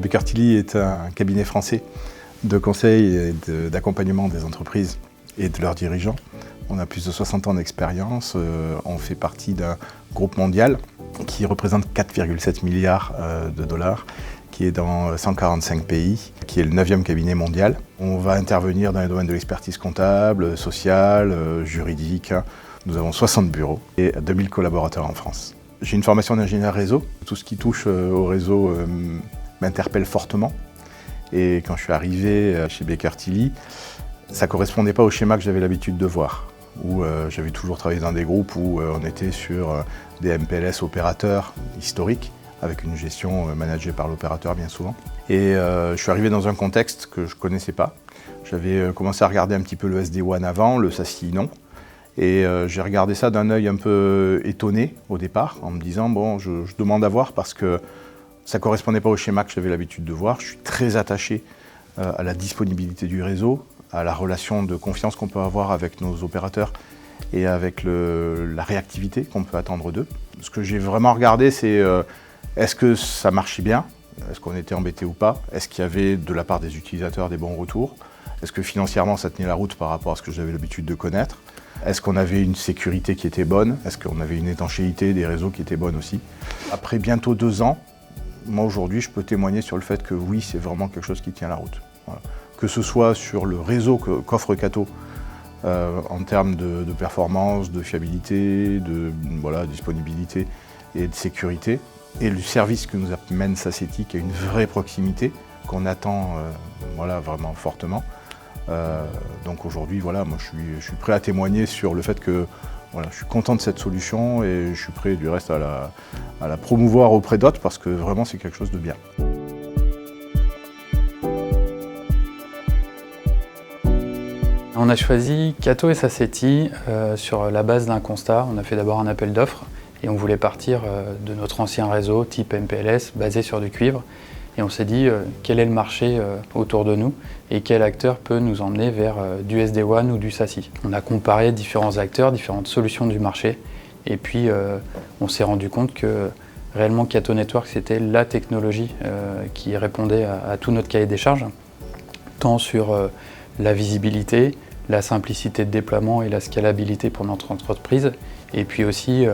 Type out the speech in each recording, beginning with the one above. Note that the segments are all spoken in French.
Baker Tilly est un cabinet français de conseil et d'accompagnement des entreprises et de leurs dirigeants. On a plus de 60 ans d'expérience, on fait partie d'un groupe mondial qui représente 4,7 milliards de dollars, qui est dans 145 pays, qui est le 9e cabinet mondial. On va intervenir dans les domaines de l'expertise comptable, sociale, juridique. Nous avons 60 bureaux et 2000 collaborateurs en France. J'ai une formation d'ingénieur réseau. Tout ce qui touche au réseau m'interpelle fortement. Et quand je suis arrivé chez Baker Tilly, ça ne correspondait pas au schéma que j'avais l'habitude de voir. Où j'avais toujours travaillé dans des groupes où on était sur des MPLS opérateurs historiques, avec une gestion managée par l'opérateur bien souvent. Et je suis arrivé dans un contexte que je ne connaissais pas. J'avais commencé à regarder un petit peu le SD-WAN avant, le SASE non. Et j'ai regardé ça d'un œil un peu étonné au départ, en me disant bon, je demande à voir parce que ça ne correspondait pas au schéma que j'avais l'habitude de voir. Je suis très attaché à la disponibilité du réseau, à la relation de confiance qu'on peut avoir avec nos opérateurs et avec la réactivité qu'on peut attendre d'eux. Ce que j'ai vraiment regardé, c'est est-ce que ça marchait bien? Est-ce qu'on était embêté ou pas? Est-ce qu'il y avait de la part des utilisateurs des bons retours? Est-ce que financièrement ça tenait la route par rapport à ce que j'avais l'habitude de connaître? Est-ce qu'on avait une sécurité qui était bonne? Est-ce qu'on avait une étanchéité des réseaux qui était bonne aussi? Après bientôt 2 ans, moi aujourd'hui je peux témoigner sur le fait que oui, c'est vraiment quelque chose qui tient la route. Voilà. Que ce soit sur le réseau qu'offre Cato, en termes de performance, de fiabilité, de disponibilité et de sécurité, et le service que nous amène SASETI, qui a une vraie proximité, qu'on attend vraiment fortement. Donc aujourd'hui, moi je suis prêt à témoigner sur le fait que je suis content de cette solution et je suis prêt du reste à la promouvoir auprès d'autres parce que vraiment c'est quelque chose de bien. On a choisi Cato et SASETI sur la base d'un constat. On a fait d'abord un appel d'offres et on voulait partir de notre ancien réseau type MPLS basé sur du cuivre. Et on s'est dit quel est le marché autour de nous et quel acteur peut nous emmener vers du SD-WAN ou du SASE. On a comparé différents acteurs, différentes solutions du marché et puis on s'est rendu compte que réellement Cato Network c'était la technologie qui répondait à tout notre cahier des charges, tant sur la visibilité, la simplicité de déploiement et la scalabilité pour notre entreprise et puis aussi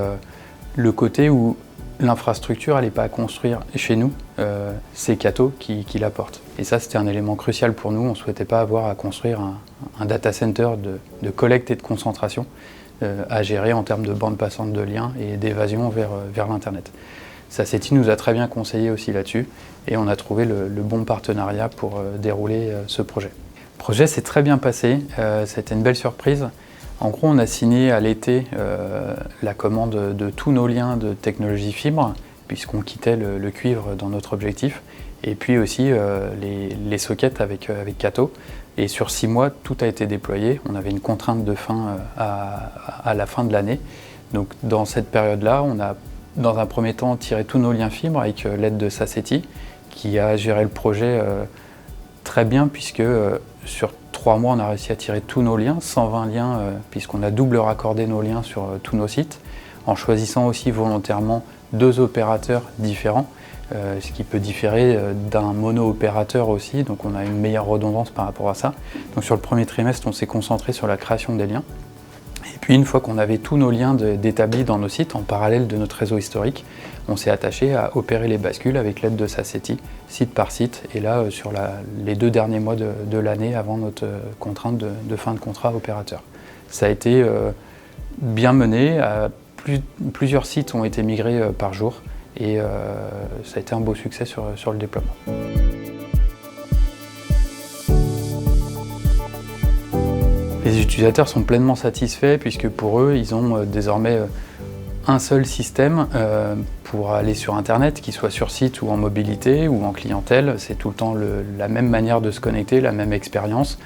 le côté où l'infrastructure, elle n'est pas à construire chez nous, c'est Cato qui l'apporte. Et ça, c'était un élément crucial pour nous. On ne souhaitait pas avoir à construire un data center de collecte et de concentration à gérer en termes de bande passante de liens et d'évasion vers l'Internet. SASETI nous a très bien conseillé aussi là-dessus et on a trouvé le bon partenariat pour dérouler ce projet. Le projet s'est très bien passé, c'était une belle surprise. En gros, on a signé à l'été la commande de tous nos liens de technologie fibre, puisqu'on quittait le cuivre dans notre objectif, et puis aussi les sockets avec Cato. Et sur 6 mois, tout a été déployé. On avait une contrainte de fin à la fin de l'année. Donc dans cette période-là, on a dans un premier temps tiré tous nos liens fibres avec l'aide de SASETI, qui a géré le projet très bien, puisque sur 3 mois, on a réussi à tirer tous nos liens, 120 liens, puisqu'on a double raccordé nos liens sur tous nos sites, en choisissant aussi volontairement 2 opérateurs différents, ce qui peut différer d'un mono-opérateur aussi, donc on a une meilleure redondance par rapport à ça. Donc sur le premier trimestre, on s'est concentré sur la création des liens. Et puis une fois qu'on avait tous nos liens d'établis dans nos sites, en parallèle de notre réseau historique, on s'est attaché à opérer les bascules avec l'aide de SASETI, site par site, et là sur les 2 derniers mois de l'année avant notre contrainte de fin de contrat opérateur. Ça a été bien mené, plusieurs sites ont été migrés par jour, et ça a été un beau succès sur le déploiement. Les utilisateurs sont pleinement satisfaits puisque pour eux, ils ont désormais un seul système pour aller sur Internet, qu'il soit sur site ou en mobilité ou en clientèle. C'est tout le temps la même manière de se connecter, la même expérience.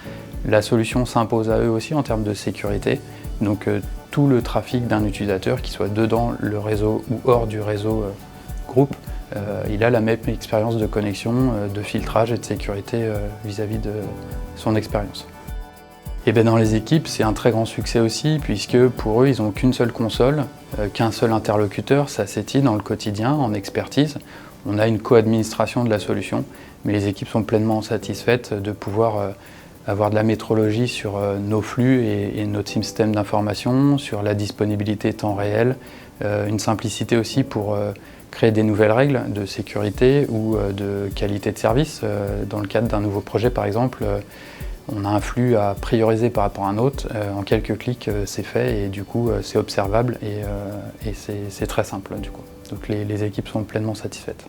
La solution s'impose à eux aussi en termes de sécurité. Donc tout le trafic d'un utilisateur, qu'il soit dedans le réseau ou hors du réseau groupe, il a la même expérience de connexion, de filtrage et de sécurité vis-à-vis de son expérience. Et bien dans les équipes, c'est un très grand succès aussi, puisque pour eux, ils n'ont qu'une seule console, qu'un seul interlocuteur, SASETI dans le quotidien, en expertise. On a une co-administration de la solution, mais les équipes sont pleinement satisfaites de pouvoir avoir de la métrologie sur nos flux et notre système d'information, sur la disponibilité temps réel, une simplicité aussi pour créer des nouvelles règles de sécurité ou de qualité de service. Dans le cadre d'un nouveau projet, par exemple, on a un flux à prioriser par rapport à un autre. En quelques clics, c'est fait et du coup, c'est observable et c'est très simple. Du coup. Donc les équipes sont pleinement satisfaites.